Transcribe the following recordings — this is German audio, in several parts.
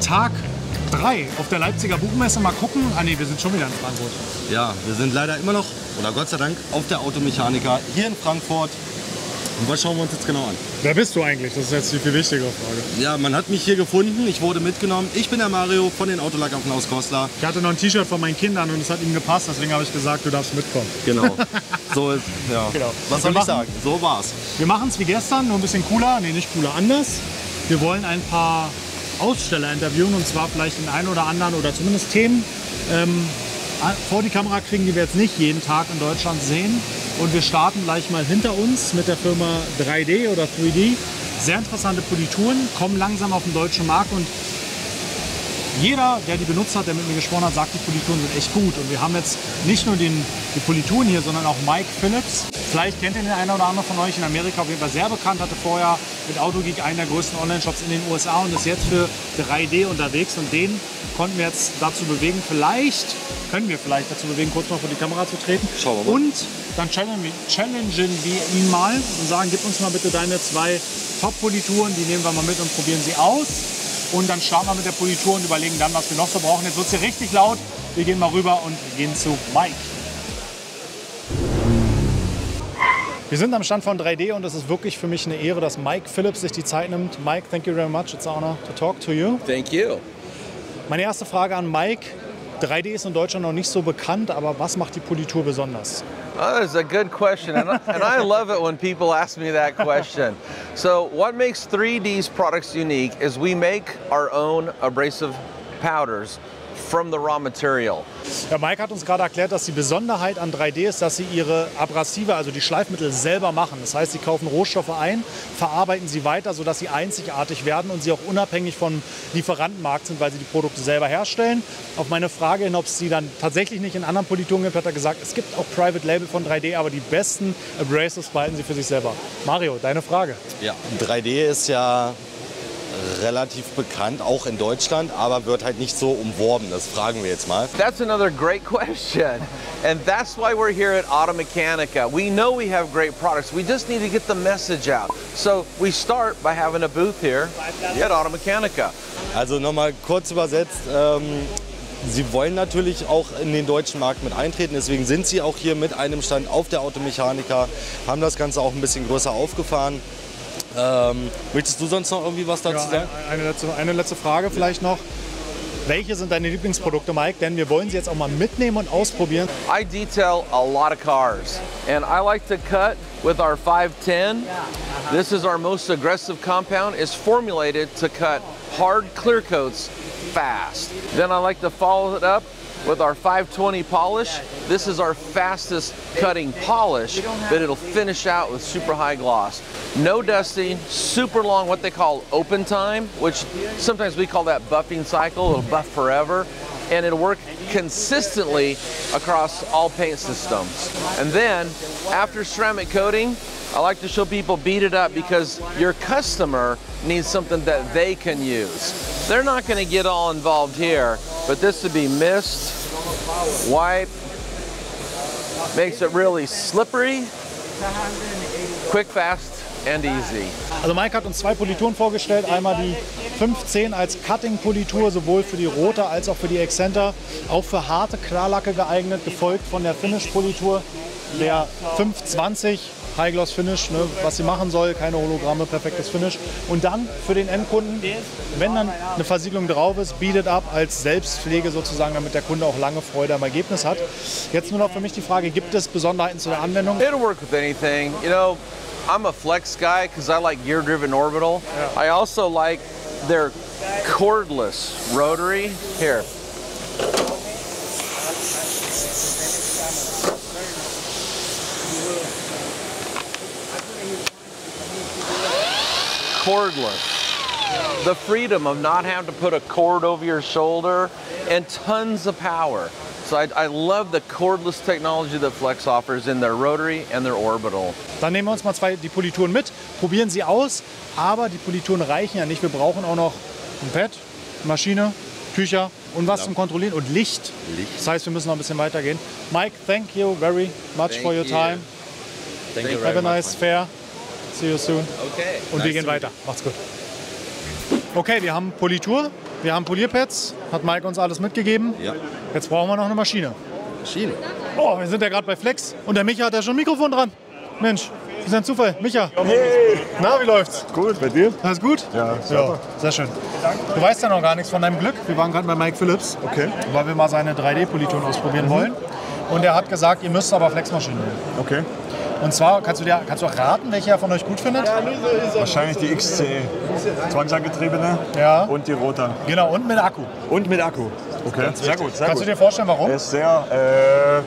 Tag 3 auf der Leipziger Buchmesse. Mal gucken. Ah ne, wir sind schon wieder in Frankfurt. Ja, wir sind leider immer noch, oder Gott sei Dank, auf der Automechanika hier in Frankfurt. Und was schauen wir uns jetzt genau an? Wer bist du eigentlich? Das ist jetzt die viel wichtigere Frage. Ja, man hat mich hier gefunden, ich wurde mitgenommen. Ich bin der Mario von den Autolackaffen aus Goslar. Ich hatte noch ein T-Shirt von meinen Kindern und es hat ihnen gepasst, deswegen habe ich gesagt, du darfst mitkommen. Genau. So ist, ja. Genau. Was soll ich sagen? So war's. Wir machen es wie gestern, nur ein bisschen cooler. Ne, nicht cooler, anders. Wir wollen ein paar Aussteller interviewen und zwar vielleicht den einen oder anderen oder zumindest Themen vor die Kamera kriegen, die wir jetzt nicht jeden Tag in Deutschland sehen. Und wir starten gleich mal hinter uns mit der Firma 3D oder 3D. Sehr interessante Polituren, kommen langsam auf den deutschen Markt und jeder, der die benutzt hat, der mit mir gesprochen hat, sagt, die Polituren sind echt gut. Und wir haben jetzt nicht nur die Polituren hier, sondern auch Mike Phillips. Vielleicht kennt ihr den einen oder anderen von euch, in Amerika auf jeden Fall sehr bekannt, hatte vorher mit Autogeek einen der größten Online-Shops in den USA und ist jetzt für 3D unterwegs. Und den konnten wir jetzt dazu bewegen, können wir vielleicht dazu bewegen, kurz mal vor die Kamera zu treten. Schauen wir mal. Und dann challengen wir ihn mal und sagen, gib uns mal bitte deine 2 Top-Polituren, die nehmen wir mal mit und probieren sie aus. Und dann starten wir mit der Politur und überlegen dann, was wir noch so brauchen. Jetzt wird es hier richtig laut. Wir gehen mal rüber und gehen zu Mike. Wir sind am Stand von 3D und es ist wirklich für mich eine Ehre, dass Mike Phillips sich die Zeit nimmt. Mike, thank you very much. It's an honor to talk to you. Thank you. Meine erste Frage an Mike. 3D ist in Deutschland noch nicht so bekannt, aber was macht die Politur besonders? Oh, that's a good question, and I love it when people ask me that question. So what makes 3D's products unique is we make our own abrasive powders from the raw material. Ja, Mike hat uns gerade erklärt, dass die Besonderheit an 3D ist, dass sie ihre Abrasive, also die Schleifmittel, selber machen. Das heißt, sie kaufen Rohstoffe ein, verarbeiten sie weiter, sodass sie einzigartig werden und sie auch unabhängig vom Lieferantenmarkt sind, weil sie die Produkte selber herstellen. Auf meine Frage hin, ob es sie dann tatsächlich nicht in anderen Polituren gibt, hat er gesagt, es gibt auch Private Label von 3D, aber die besten Abrasives behalten sie für sich selber. Mario, deine Frage. Ja, 3D ist ja relativ bekannt, auch in Deutschland, aber wird halt nicht so umworben. Das fragen wir jetzt mal. That's another great question. And that's why we're here at Automechanica. We know we have great products. We just need to get the message out. So we start by having a booth here at Automechanica. Also nochmal kurz übersetzt. Sie wollen natürlich auch in den deutschen Markt mit eintreten, deswegen sind Sie auch hier mit einem Stand auf der Automechanika, haben das Ganze auch ein bisschen größer aufgefahren. Möchtest du sonst noch irgendwie was dazu sagen? Eine letzte Frage vielleicht noch. Welche sind deine Lieblingsprodukte, Mike? Denn wir wollen sie jetzt auch mal mitnehmen und ausprobieren. I detail a lot of cars, and I like to cut with our 510. This is our most aggressive compound. It's formulated to cut hard clear coats fast. Then I like to follow it up with our 520 polish. This is our fastest cutting polish, but it'll finish out with super high gloss. No dusting, super long, what they call open time, which sometimes we call that buffing cycle. It'll buff forever, and it'll work consistently across all paint systems. And then, after ceramic coating, I like to show people beat it up because your customer needs something that they can use. They're not going to get all involved here, but this would be mist, wipe, makes it really slippery, quick, fast, and easy. Also Mike hat uns 2 Polituren vorgestellt, einmal die 510 als Cutting-Politur, sowohl für die rote als auch für die Accenter, auch für harte Klarlacke geeignet, gefolgt von der Finish-Politur, der 520 High Gloss Finish, ne, was sie machen soll, keine Hologramme, perfektes Finish. Und dann für den Endkunden, wenn dann eine Versiegelung drauf ist, Beat It Up als Selbstpflege sozusagen, damit der Kunde auch lange Freude am Ergebnis hat. Jetzt nur noch für mich die Frage, gibt es Besonderheiten zu der Anwendung? It'll work with anything. You know, I'm a flex guy because I like gear-driven orbital. I also like their cordless rotary. Here. Cordless. The freedom of not having to put a cord over your shoulder and tons of power. So I love the cordless technology that Flex offers in their rotary and their orbital. Dann nehmen wir uns mal die Polituren mit, probieren sie aus, aber die Polituren reichen ja nicht. Wir brauchen auch noch ein Pad, Maschine, Tücher und was zum Kontrollieren und Licht. Das heißt, wir müssen noch ein bisschen weitergehen. Mike, thank you very much for your time. Thank you Have a nice fair. See you soon. Okay. Und wir gehen weiter. Macht's gut. Okay, wir haben Politur wir haben Polierpads, hat Mike uns alles mitgegeben. Ja. Jetzt brauchen wir noch eine Maschine. Maschine. Oh, wir sind ja gerade bei Flex und der Micha hat ja schon ein Mikrofon dran. Mensch, das ist ein Zufall. Micha, Hey, na, wie läuft's? gut, bei dir? Alles gut? Ja, Ja, sehr schön. Du weißt ja noch gar nichts von deinem Glück. Wir waren gerade bei Mike Phillips, Okay. weil wir mal seine 3D-Politur ausprobieren wollen. Und er hat gesagt, ihr müsst aber Flexmaschinen nehmen. Okay. Und zwar, kannst du auch raten, welche er von euch gut findet? Wahrscheinlich die XCE. Zwangsangetriebene Ja. und die Rota. Genau, und mit Akku. Und mit Akku. Okay, sehr gut, sehr Kannst du gut. dir vorstellen, warum? Er ist sehr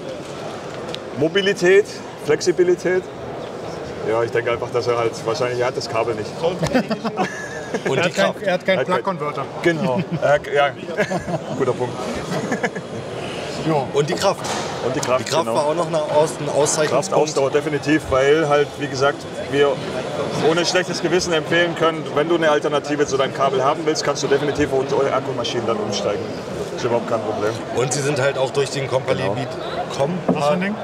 Mobilität, Flexibilität. Ja, ich denke einfach, dass er halt, wahrscheinlich, er hat das Kabel nicht. Und die Kraft. Er hat keinen Hat kein- Plug-Converter. Genau. Ja, guter Punkt. Und die Kraft. Und die Kraft, Die Kraft genau. war auch noch ein Auszeichnungspunkt. Kraftausdauer definitiv, weil halt, wie gesagt, wir ohne schlechtes Gewissen empfehlen können, wenn du eine Alternative zu deinem Kabel haben willst, kannst du definitiv auf unsere Akkumaschinen dann umsteigen. Das ist überhaupt kein Problem. Und sie sind halt auch durch den Kompatibilität. Was für ein Ding?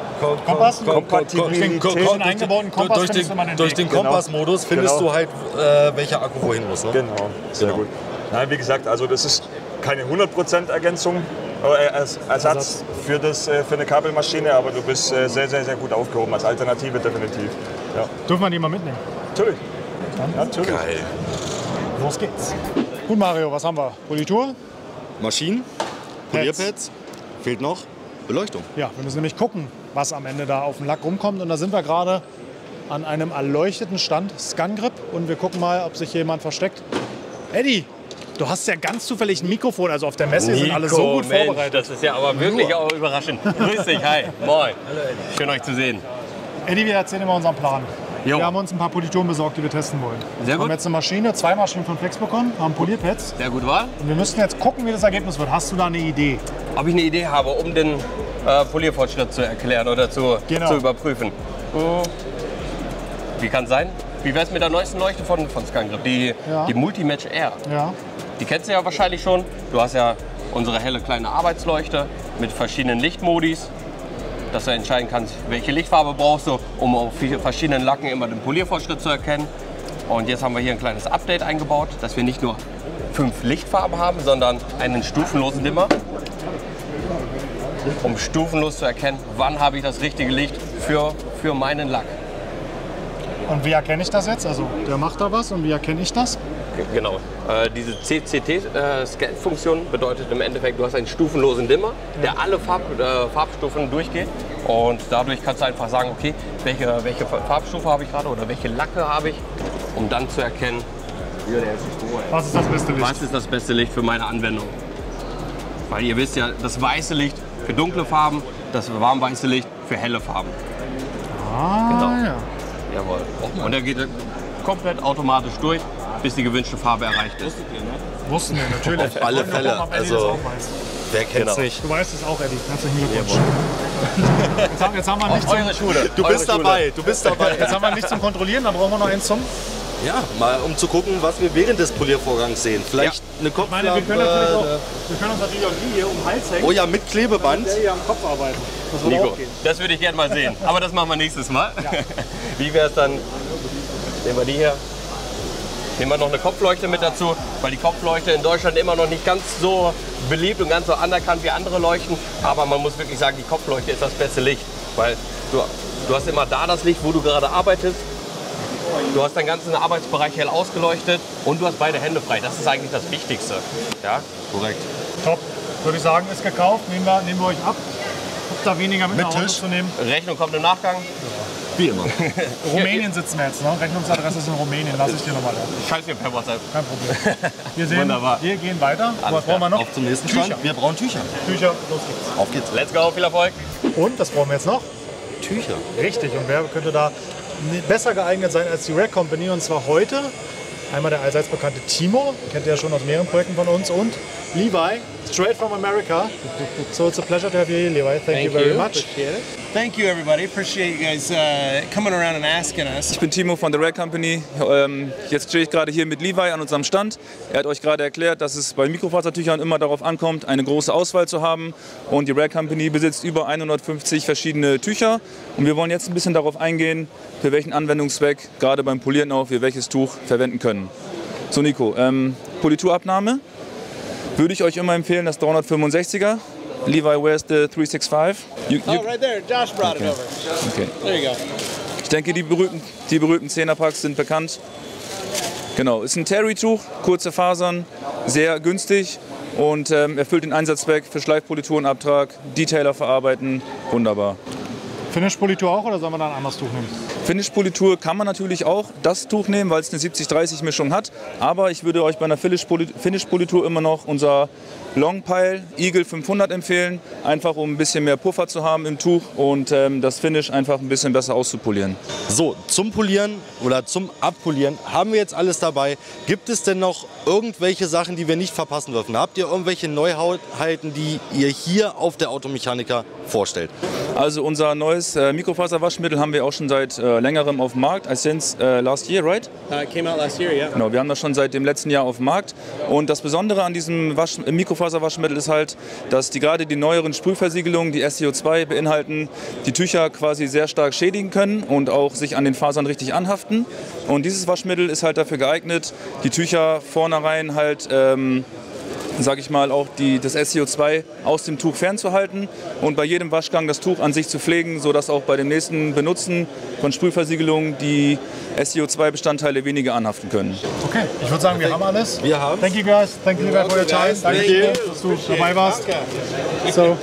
Kompass? Kompatibilität. Durch den eingebauten Kompass durch findest du immer den, den durch Weg. den Genau. Kompassmodus findest Genau. du halt, welcher Akku wohin muss. Ne? Genau, sehr Genau. gut. Nein, wie gesagt, also das ist keine 100% Ergänzung, Ersatz für eine Kabelmaschine, aber du bist sehr, sehr, sehr gut aufgehoben als Alternative definitiv. Ja, Dürfen wir die mal mitnehmen? natürlich. Natürlich. Geil. Los geht's. Gut, Mario, was haben wir? Politur? Maschinen, Polierpads, fehlt noch Beleuchtung. Ja, wir müssen nämlich gucken, was am Ende da auf dem Lack rumkommt. Und da sind wir gerade an einem erleuchteten Stand, ScanGrip. Und wir gucken mal, ob sich hier jemand versteckt. Eddie, du hast ja ganz zufällig ein Mikrofon. Also auf der Messe sind alle so gut Mensch, vorbereitet. das ist ja aber wirklich auch überraschend. Grüß dich, hi, moin. Schön euch zu sehen. Eddie, wir erzählen immer unseren Plan. Jo. Wir haben uns ein paar Polituren besorgt, die wir testen wollen. Sehr Wir gut. haben jetzt eine Maschine, 2 Maschinen von Flex bekommen, haben Polierpads. Sehr gut war. Und wir müssten jetzt gucken, wie das Ergebnis wird. Hast du da eine Idee? Ob ich eine Idee habe, um den Polierfortschritt zu erklären oder zu überprüfen. Wie kann es sein? Wie wäre es mit der neuesten Leuchte von ScanGrip? Die Multimatch Air. Ja. Die kennst du ja wahrscheinlich schon. Du hast ja unsere helle kleine Arbeitsleuchte mit verschiedenen Lichtmodis, dass du entscheiden kannst, welche Lichtfarbe brauchst du, um auf verschiedenen Lacken immer den Polierfortschritt zu erkennen. Und jetzt haben wir hier ein kleines Update eingebaut, dass wir nicht nur 5 Lichtfarben haben, sondern einen stufenlosen Dimmer, um stufenlos zu erkennen, wann habe ich das richtige Licht für meinen Lack. Und wie erkenne ich das jetzt? Also der macht da was und wie erkenne ich das? Genau. Diese CCT-Scan-Funktion bedeutet im Endeffekt, du hast einen stufenlosen Dimmer, der alle Farbstufen durchgeht. Und dadurch kannst du einfach sagen, okay, welche Farbstufe habe ich gerade oder welche Lacke habe ich, um dann zu erkennen, Was ist das beste Licht? was ist das beste Licht für meine Anwendung. Weil ihr wisst ja, das weiße Licht für dunkle Farben, das warmweiße Licht für helle Farben. Ah, Genau. ja. Jawohl. Und er geht komplett automatisch durch, bis die gewünschte Farbe erreicht ist. Wussten wir natürlich. Auf alle Wollen wir Fälle. gucken, ob Eddie Also- das auch weiß. Wer kennt's nicht? Du weißt es auch, Eddie. Herzlichen Glückwunsch. Jetzt haben wir nichts zum, Eure Schule. Du bist dabei, du bist dabei. jetzt haben wir nichts zum Kontrollieren, dann brauchen wir noch eins zum. Ja, mal um zu gucken, was wir während des Poliervorgangs sehen. Vielleicht eine Ich meine, Kopflampe. wir können uns natürlich auch die hier um den Hals hängen, Oh ja, mit Klebeband. der hier am Kopf arbeiten. Das würde Nico, auch gehen. das würde ich gerne mal sehen. Aber das machen wir nächstes Mal. Wie wäre es dann? Nehmen wir die hier. Nehmen wir noch eine Kopfleuchte mit dazu, weil die Kopfleuchte in Deutschland immer noch nicht ganz so beliebt und ganz so anerkannt wie andere Leuchten. Aber man muss wirklich sagen, die Kopfleuchte ist das beste Licht. Weil du hast immer da das Licht, wo du gerade arbeitest. Du hast deinen ganzen Arbeitsbereich hell ausgeleuchtet und du hast beide Hände frei. Das ist eigentlich das Wichtigste. Ja, korrekt. Top. Würde ich sagen, ist gekauft. Nehmen wir euch ab. Habt da weniger mit nach Hause Tisch. zu nehmen. Rechnung kommt im Nachgang. Wie immer. Rumänien sitzen wir jetzt. Ne? Rechnungsadresse ist in Rumänien. Lass ich dir nochmal auf. Schreib's mir per WhatsApp. Kein Problem. Wir sehen, Wunderbar. wir gehen weiter. Was Alles brauchen wir noch? Auf zum nächsten Tücher. Stand. Wir brauchen Tücher. Tücher. Los geht's. Auf geht's. Let's go, viel Erfolg. Und, das brauchen wir jetzt noch? Tücher. Richtig. Und wer könnte da besser geeignet sein als die Rack Company? Und zwar heute einmal der allseits bekannte Timo, kennt ihr ja schon aus mehreren Projekten von uns, und Levi, straight from America. So it's a pleasure to have you here, Levi. Thank you very much. Thank you, everybody. Appreciate you guys coming around and asking us. Ich bin Timo von der Rack Company. Jetzt stehe ich gerade hier mit Levi an unserem Stand. Er hat euch gerade erklärt, dass es bei Mikrofasertüchern immer darauf ankommt, eine große Auswahl zu haben. Und die Rack Company besitzt über 150 verschiedene Tücher. Und wir wollen jetzt ein bisschen darauf eingehen, für welchen Anwendungszweck, gerade beim Polieren auch, wir welches Tuch verwenden können. So Nico, Politurabnahme. würde ich euch immer empfehlen, das 365er. Levi, where's the 365? Right there. Josh brought it over. Okay. There you go. Ich denke, die berühmten 10er-Packs sind bekannt. Genau, ist ein Terry-Tuch, kurze Fasern, sehr günstig und erfüllt den Einsatzzweck für Schleifpoliturenabtrag, Detailer verarbeiten, wunderbar. Finish-Politur auch oder sollen wir da ein anderes Tuch nehmen? Finish-Politur kann man natürlich auch das Tuch nehmen, weil es eine 70-30-Mischung hat. Aber ich würde euch bei einer Finish-Politur immer noch unser Longpile Eagle 500 empfehlen. Einfach um ein bisschen mehr Puffer zu haben im Tuch und das Finish einfach ein bisschen besser auszupolieren. So, zum Polieren oder zum Abpolieren haben wir jetzt alles dabei. Gibt es denn noch irgendwelche Sachen, die wir nicht verpassen dürfen? Habt ihr irgendwelche Neuheiten, die ihr hier auf der Automechanika vorstellt? Also unser neues Mikrofaserwaschmittel haben wir auch schon seit längerem auf dem Markt. Since last year, right? It came out last year, yeah. Genau, wir haben das schon seit dem letzten Jahr auf dem Markt. Und das Besondere an diesem Mikrofaserwaschmittel ist halt, dass gerade die neueren Sprühversiegelungen, die SCO2 beinhalten, die Tücher quasi sehr stark schädigen können und auch sich an den Fasern richtig anhaften. Und dieses Waschmittel ist halt dafür geeignet, die Tücher vornherein halt sage ich mal, auch das SCO2 aus dem Tuch fernzuhalten und bei jedem Waschgang das Tuch an sich zu pflegen, sodass auch bei dem nächsten Benutzen von Sprühversiegelungen die SCO2-Bestandteile weniger anhaften können. Okay, ich würde sagen, wir haben alles. Wir haben. Thank you guys, thank you for your time. Danke dir, dass du dabei warst. So.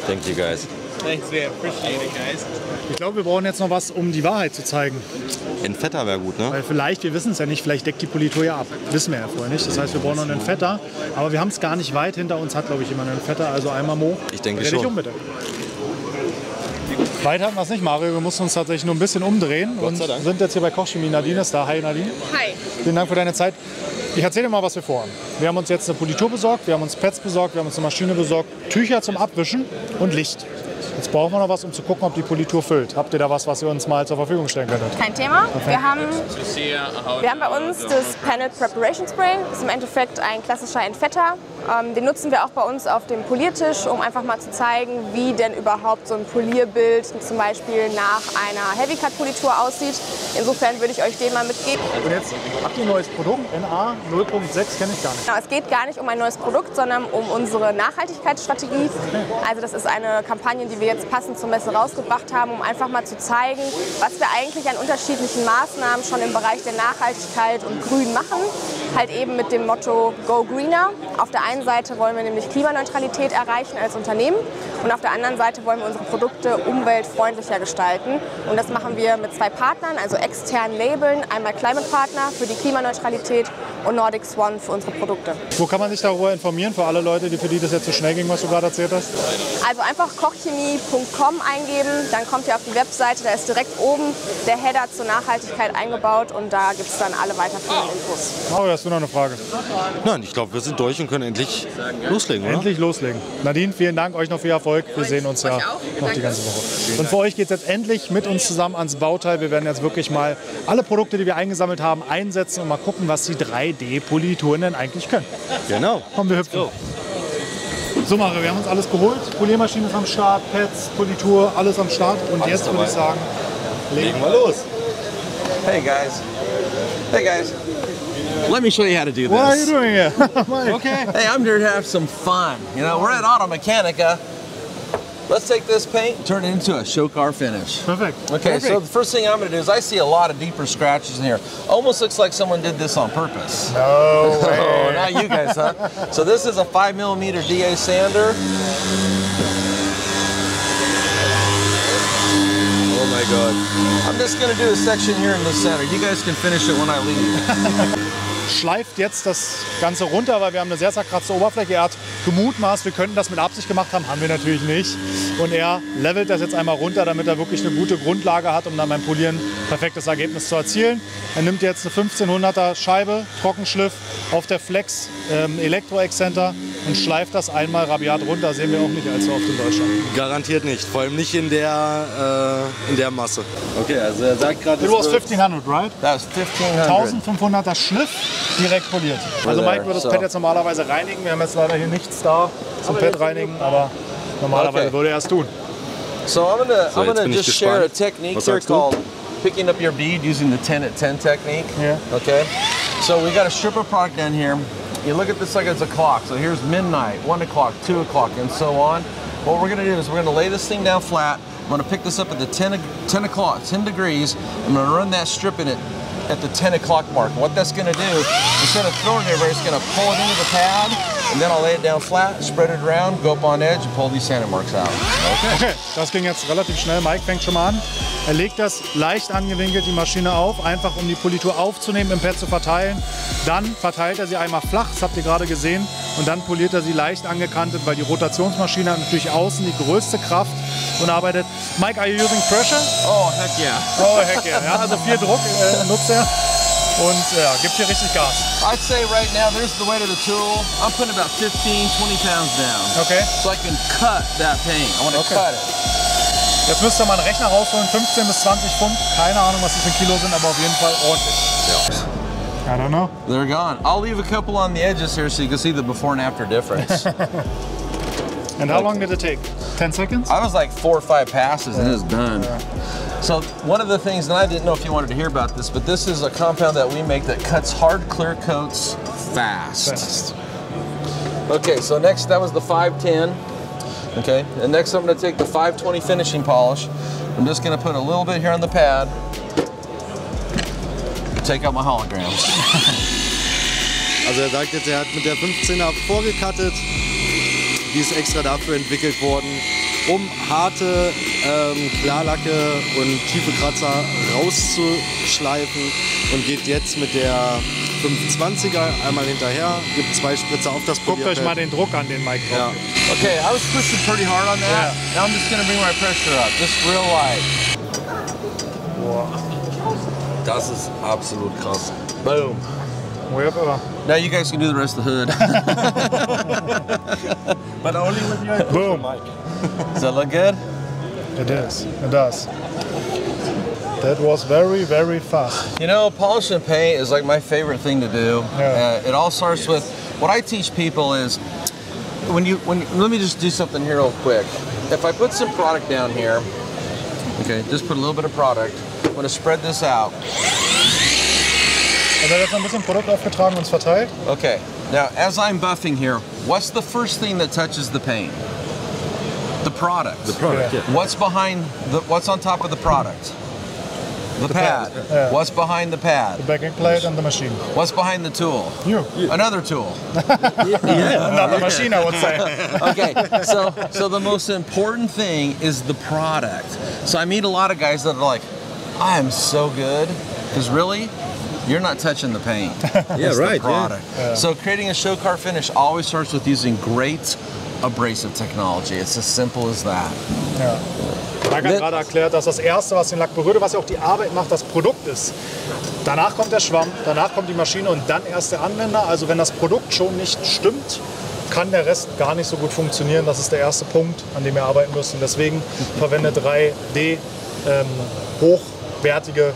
Thank you guys. Thanks, man. Appreciate it, guys. Ich glaube, wir brauchen jetzt noch was, um die Wahrheit zu zeigen. Entfetter wäre gut, ne? Weil vielleicht, wir wissen es ja nicht, vielleicht deckt die Politur ja ab. Wissen wir ja vorher nicht. Das heißt, wir brauchen noch einen Entfetter. Aber wir haben es gar nicht weit. Hinter uns hat, glaube ich, jemand einen Entfetter. Also einmal Mo. Ich denke dreh dich schon. um, bitte. Weit hatten wir es nicht, Mario. Wir mussten uns tatsächlich nur ein bisschen umdrehen. Gott Und sei Dank. sind jetzt hier bei Kochchemie. Nadine ist da. Hi, Nadine. Hi. Vielen Dank für deine Zeit. Ich erzähle dir mal, was wir vorhaben. Wir haben uns jetzt eine Politur besorgt, wir haben uns Pads besorgt, wir haben uns eine Maschine besorgt, Tücher zum Abwischen und Licht. Jetzt brauchen wir noch was, um zu gucken, ob die Politur füllt. Habt ihr da was ihr uns mal zur Verfügung stellen könntet? Kein Thema. Wir haben bei uns das Panel Preparation Spray. Das ist im Endeffekt ein klassischer Entfetter. Den nutzen wir auch bei uns auf dem Poliertisch, um einfach mal zu zeigen, wie denn überhaupt so ein Polierbild zum Beispiel nach einer Heavy Cut Politur aussieht. Insofern würde ich euch den mal mitgeben. Und jetzt habt ihr ein neues Produkt, NA 0.6, kenne ich gar nicht. Genau, es geht gar nicht um ein neues Produkt, sondern um unsere Nachhaltigkeitsstrategie. Also das ist eine Kampagne, die wir jetzt passend zur Messe rausgebracht haben, um einfach mal zu zeigen, was wir eigentlich an unterschiedlichen Maßnahmen schon im Bereich der Nachhaltigkeit und Grün machen. Halt eben mit dem Motto Go Greener. Auf der einen Seite wollen wir nämlich Klimaneutralität erreichen als Unternehmen und auf der anderen Seite wollen wir unsere Produkte umweltfreundlicher gestalten. Und das machen wir mit zwei Partnern, also externen Labeln. Einmal Climate Partner für die Klimaneutralität und Nordic Swan für unsere Produkte. Wo kann man sich darüber informieren für alle Leute, für die das jetzt so schnell ging, was du gerade erzählt hast? Also einfach kochchemie.com eingeben, dann kommt ihr auf die Webseite, da ist direkt oben der Header zur Nachhaltigkeit eingebaut und da gibt es dann alle weiterführenden Infos. Mario, hast du noch eine Frage? Nein, ich glaube, wir sind durch und können endlich loslegen, oder? Endlich loslegen. Nadine, vielen Dank, euch noch viel Erfolg. Wir sehen uns ja noch die ganze Woche. Und für euch geht es jetzt endlich mit uns zusammen ans Bauteil. Wir werden jetzt wirklich mal alle Produkte, die wir eingesammelt haben, einsetzen und mal gucken, was die 3D-Polituren denn eigentlich können. Genau. Komm, wir hüpfen. So Mario, wir haben uns alles geholt. Poliermaschine ist am Start, Pads, Politur, alles am Start. Und jetzt würde ich sagen, legen wir los. Hey guys. Hey guys. Let me show you how to do this. What are you doing here? Mike. Okay. Hey, I'm here to have some fun. You know, we're at Automechanica. Let's take this paint and turn it into a show car finish. Perfect. Okay, Perfect. so the first thing I'm going to do is I see a lot of deeper scratches in here. Almost looks like someone did this on purpose. No way. Oh, not you guys, huh? So this is a 5mm DA sander. Oh my God. I'm just going to do a section here in the center. You guys can finish it when I leave. Schleift jetzt das Ganze runter, weil wir haben eine sehr zerkratzte Oberfläche. Er hat gemutmaßt, wir könnten das mit Absicht gemacht haben, haben wir natürlich nicht. Und er levelt das jetzt einmal runter, damit er wirklich eine gute Grundlage hat, um dann beim Polieren ein perfektes Ergebnis zu erzielen. Er nimmt jetzt eine 1500er Scheibe, Trockenschliff auf der Flex Elektro-Exzenter und schleift das einmal rabiat runter. Sehen wir auch nicht allzu oft in Deutschland. Garantiert nicht, vor allem nicht in der Masse. Okay, also er sagt gerade... It was 1500, right? That was 1500. 1500er Schliff, direkt poliert. Also Mike würde das Pad jetzt normalerweise reinigen. Wir haben jetzt leider hier nichts da zum Pad reinigen, aber normalerweise würde er es tun. So I'm gonna bin ich just share a gespannt. technique Was here sagst du? called picking up your bead using the 10 at 10 technique. Yeah. Okay. So we got a strip of product down here. you look at this like it's a clock. So here's midnight, 1 o'clock, 2 o'clock, and so on. What we're gonna do is we're gonna lay this thing down flat. I'm gonna pick this up at the 10 o'clock, 10 degrees. I'm gonna run that strip in it at the 10 o'clock mark. What that's gonna do, instead of throwing it everywhere, it's gonna pull it into the pad, and then I'll lay it down flat, spread it around, go up on edge, and pull these sanding marks out. Okay, das ging jetzt relativ schnell. Mike fängt schon mal an. Er legt das leicht angewinkelt, die Maschine auf, einfach um die Politur aufzunehmen, im Pad zu verteilen. Dann verteilt er sie einmal flach, das habt ihr gerade gesehen, und dann poliert er sie leicht angekantet, weil die Rotationsmaschine hat natürlich außen die größte Kraft und arbeitet. Mike, are you using pressure? Oh, heck yeah. Oh, heck yeah. Ja, also viel Druck nutzt er und ja, gibt hier richtig Gas. I'd say right now, there's the weight of the tool. I'm putting about 15, 20 pounds down. Okay. So I can cut that paint. I want to cut it. Jetzt müsst ihr mal einen Rechner rausholen, 15 bis 20 Pfund. Keine Ahnung, was das in Kilo sind, aber auf jeden Fall ordentlich. I don't know. They're gone. I'll leave a couple on the edges here so you can see the before and after difference. And how long did it take? 10 seconds? I was like 4 or 5 passes and it's done. So one of the things, and I didn't know if you wanted to hear about this, but this is a compound that we make that cuts hard clear coats fast. Okay, so next, that was the 510. Okay, and next I'm going to take the 520 finishing polish. I'm just going to put a little bit here on the pad. Take out my holograms. Also er sagt jetzt, er hat mit der 15er vorgekattet. Die ist extra dafür entwickelt worden, um harte Klarlacke und tiefe Kratzer rauszuschleifen, und geht jetzt mit der 520er einmal hinterher, gibt 2 Spritzer auf das Guckt euch mal den Druck an, den Mike drauf gibt. Okay, I was pushing pretty hard on that. Yeah. Now I'm just gonna bring my pressure up, just real light. Wow. Das ist absolut krass. Boom. Wherever. Now you guys can do the rest of the hood. But only with your Boom. Does that look good? It is. It does. That was very, very fast. You know, polishing paint is like my favorite thing to do. Yeah. It all starts with, what I teach people is, let me just do something here real quick. If I put some product down here, okay, just put a little bit of product, I'm gonna spread this out. Also er hat jetzt noch ein bisschen Produkt aufgetragen und es verteilt. Okay, now as I'm buffing here, what's the first thing that touches the paint? The product. The product, Yeah. yeah. What's on top of the product? The pad. Yeah. What's behind the pad? The backing plate and the machine. What's behind the tool? You. Another tool. Another machine, I would say. Okay, so the most important thing is the product. So I meet a lot of guys that are like, I am so good, because really, you're not touching the paint. It's right, the product. yeah. So creating a show car finish always starts with using great abrasive technology. It's as simple as that. Ja. Mike hat gerade erklärt, dass das Erste, was den Lack berührt, was ja auch die Arbeit macht, das Produkt ist. Danach kommt der Schwamm, danach kommt die Maschine und dann erst der Anwender. Also wenn das Produkt schon nicht stimmt, kann der Rest gar nicht so gut funktionieren. Das ist der erste Punkt, an dem wir arbeiten müssen. Deswegen verwendet 3D hochwertige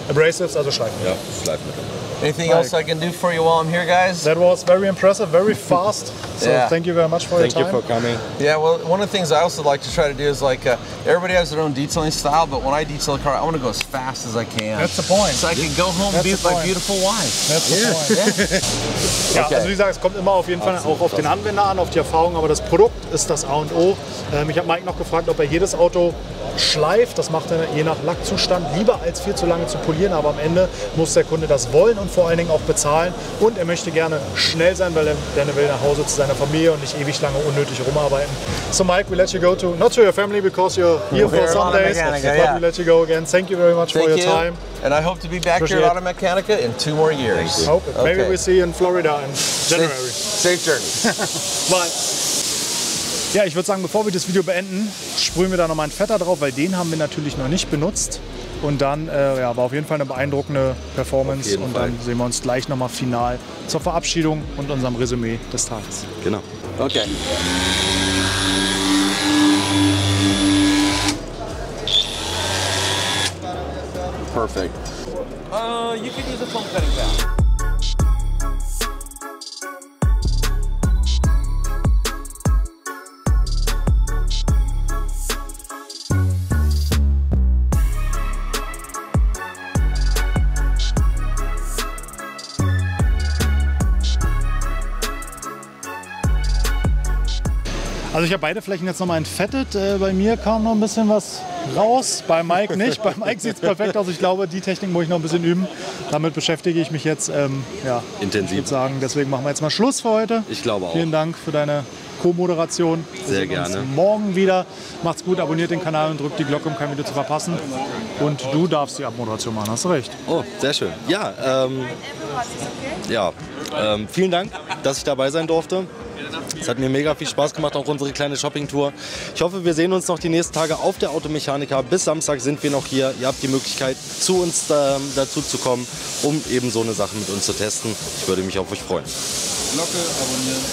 Abrasives, also Schleifen. Ja, Schleifmittel. Anything else I can do for you while I'm here, guys? That was very impressive, very fast. So Yeah. thank you very much for your time. Thank you for coming. Yeah, well, one of the things I also like to try to do is like, everybody has their own detailing style, but when I detail a car, I want to go as fast as I can. That's the point. So I can go home and That's be the with my point. beautiful wife. That's the point. Ja, Okay. also wie gesagt, es kommt immer auf jeden Fall auch auf den Anwender an, auf die Erfahrung, aber das Produkt ist das A und O. Ich habe Mike noch gefragt, ob er jedes Auto schleift. Das macht er je nach Lackzustand lieber als viel zu lange zu polieren, aber am Ende muss der Kunde das wollen und vor allen Dingen auch bezahlen. Und er möchte gerne schnell sein, weil er gerne will nach Hause zu seiner Familie und nicht ewig lange unnötig rumarbeiten. So Mike, we let you go to, not to your family because you're here for some days, but we let you go again. Thank you very much for your time. And I hope to be back here at Auto Mechanica in 2 more years. Hope it. Maybe Okay. we'll see you in Florida in January. Safe journey. Bye. Ja, ich würde sagen, bevor wir das Video beenden, sprühen wir da nochmal einen Fetter drauf, weil den haben wir natürlich noch nicht benutzt. Und dann ja, war auf jeden Fall eine beeindruckende Performance. Und dann sehen wir uns gleich nochmal final zur Verabschiedung und unserem Resümee des Tages. Genau. Okay. Perfect. You could use a foam cutting pad. Also ich habe beide Flächen jetzt nochmal entfettet. Bei mir kam noch ein bisschen was raus, bei Mike nicht. Bei Mike sieht es perfekt aus. Ich glaube, die Technik muss ich noch ein bisschen üben. Damit beschäftige ich mich jetzt intensiv. Ich würde sagen, deswegen machen wir jetzt mal Schluss für heute. Ich glaube auch. Vielen Dank für deine Co-Moderation. Sehr gerne. Uns morgen wieder. Macht's gut, abonniert den Kanal und drückt die Glocke, um kein Video zu verpassen. Und du darfst die Abmoderation machen, hast du recht. Oh, sehr schön. Ja, vielen Dank, dass ich dabei sein durfte. Es hat mir mega viel Spaß gemacht, auch unsere kleine Shoppingtour. Ich hoffe, wir sehen uns noch die nächsten Tage auf der Automechanika. Bis Samstag sind wir noch hier. Ihr habt die Möglichkeit, zu uns dazu zu kommen, um eben so eine Sache mit uns zu testen. Ich würde mich auf euch freuen. Glocke, abonnieren.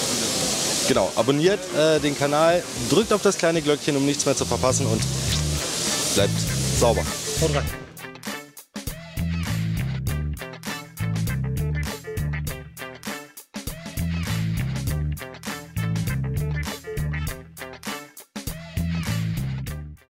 Genau, abonniert den Kanal, drückt auf das kleine Glöckchen, um nichts mehr zu verpassen und bleibt sauber. Haut rein.